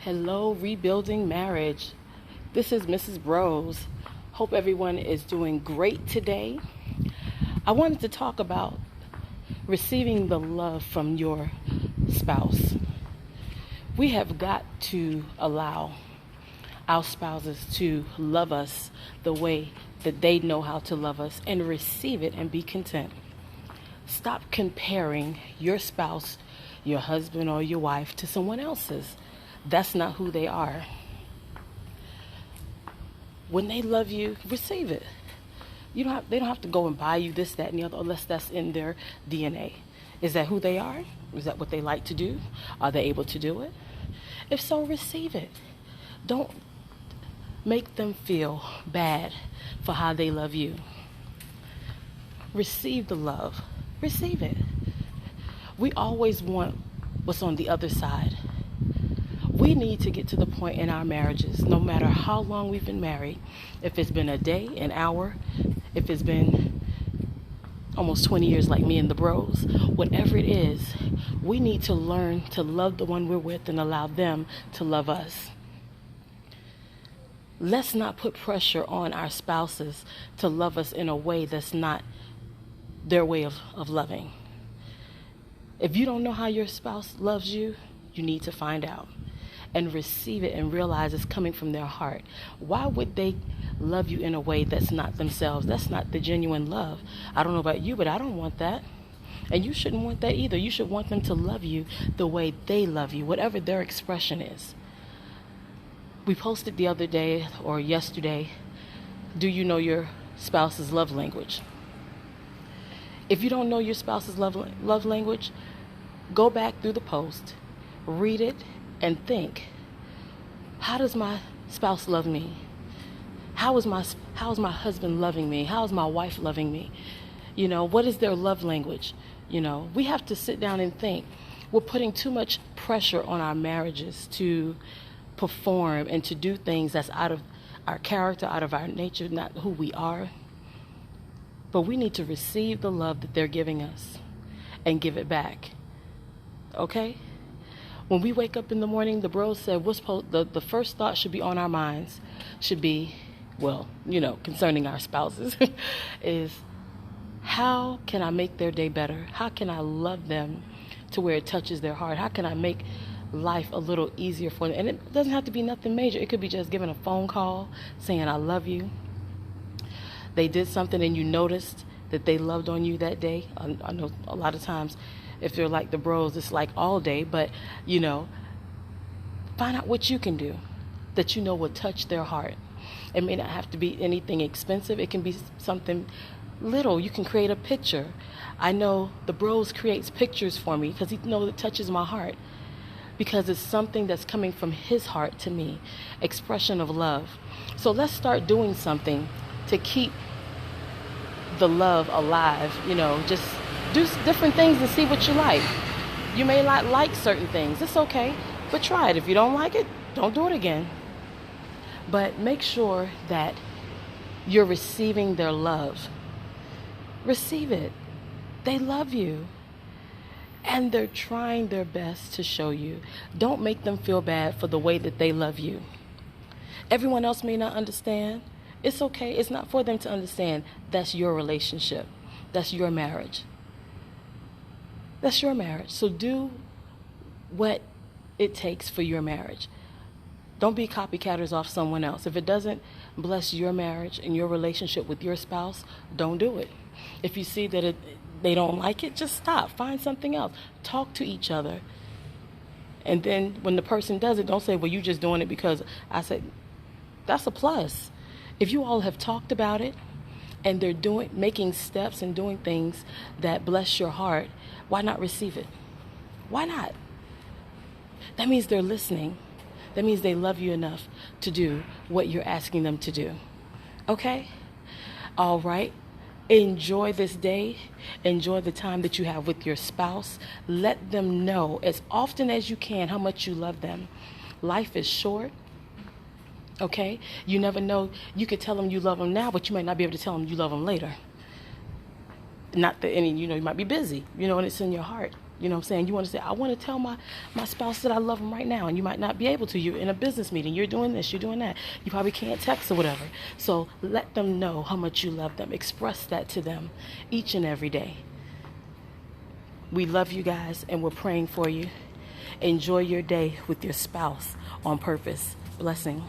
Hello, rebuilding marriage. This is Mrs. Brose. Hope everyone is doing great today. I wanted to talk about receiving the love from your spouse. We have got to allow our spouses to love us the way that they know how to love us and receive it and be content. Stop comparing your spouse, your husband or your wife to someone else's. That's not who they are. When they love you, receive it. They don't have to go and buy you this, that, and the other unless that's in their DNA. Is that who they are? Is that what they like to do? Are they able to do it? If so, receive it. Don't make them feel bad for how they love you. Receive the love. Receive it. We always want what's on the other side. We need to get to the point in our marriages, no matter how long we've been married, if it's been a day, an hour, if it's been almost 20 years like me and the Brose, whatever it is, we need to learn to love the one we're with and allow them to love us. Let's not put pressure on our spouses to love us in a way that's not their way of loving. If you don't know how your spouse loves you, you need to find out and receive it and realize it's coming from their heart. Why would they love you in a way that's not themselves? That's not the genuine love. I don't know about you, but I don't want that. And you shouldn't want that either. You should want them to love you the way they love you, whatever their expression is. We posted the other day or yesterday, do you know your spouse's love language? If you don't know your spouse's love language, go back through the post, read it, and think, how does my spouse love me? How is my husband loving me? How is my wife loving me? What is their love language? We have to sit down and think. We're putting too much pressure on our marriages to perform and to do things that's out of our character, out of our nature, not who we are. But we need to receive the love that they're giving us and give it back. Okay? When we wake up in the morning, the Brose said the first thought should be on our minds, should be, concerning our spouses, is how can I make their day better? How can I love them to where it touches their heart? How can I make life a little easier for them? And it doesn't have to be nothing major. It could be just giving a phone call, saying I love you. They did something and you noticed that they loved on you that day. I know a lot of times if they're like the Brose, it's like all day, but find out what you can do that will touch their heart. It may not have to be anything expensive. It can be something little. You can create a picture. I know the Brose creates pictures for me because he knows it touches my heart, because it's something that's coming from his heart to me, expression of love. So let's start doing something to keep the love alive. Just do different things and see what you like. You may not like certain things. It's okay, but try it. If you don't like it, don't do it again. But make sure that you're receiving their love. Receive it. They love you. And they're trying their best to show you. Don't make them feel bad for the way that they love you. Everyone else may not understand. It's okay. It's not for them to understand. That's your relationship. That's your marriage. That's your marriage. So do what it takes for your marriage. Don't be copycatters off someone else. If it doesn't bless your marriage and your relationship with your spouse, don't do it. If you see that they don't like it, just stop. Find something else. Talk to each other. And then when the person does it, don't say, well, you're just doing it because I said. That's a plus. If you all have talked about it and they're making steps and doing things that bless your heart, why not receive it? Why not? That means they're listening. That means they love you enough to do what you're asking them to do. Okay? All right. Enjoy this day. Enjoy the time that you have with your spouse. Let them know as often as you can how much you love them. Life is short. Okay? You never know. You could tell them you love them now, but you might not be able to tell them you love them later. Not that you might be busy, and it's in your heart. You know what I'm saying? You want to say, I want to tell my spouse that I love him right now. And you might not be able to. You're in a business meeting. You're doing this. You're doing that. You probably can't text or whatever. So let them know how much you love them. Express that to them each and every day. We love you guys, and we're praying for you. Enjoy your day with your spouse on purpose. Blessing.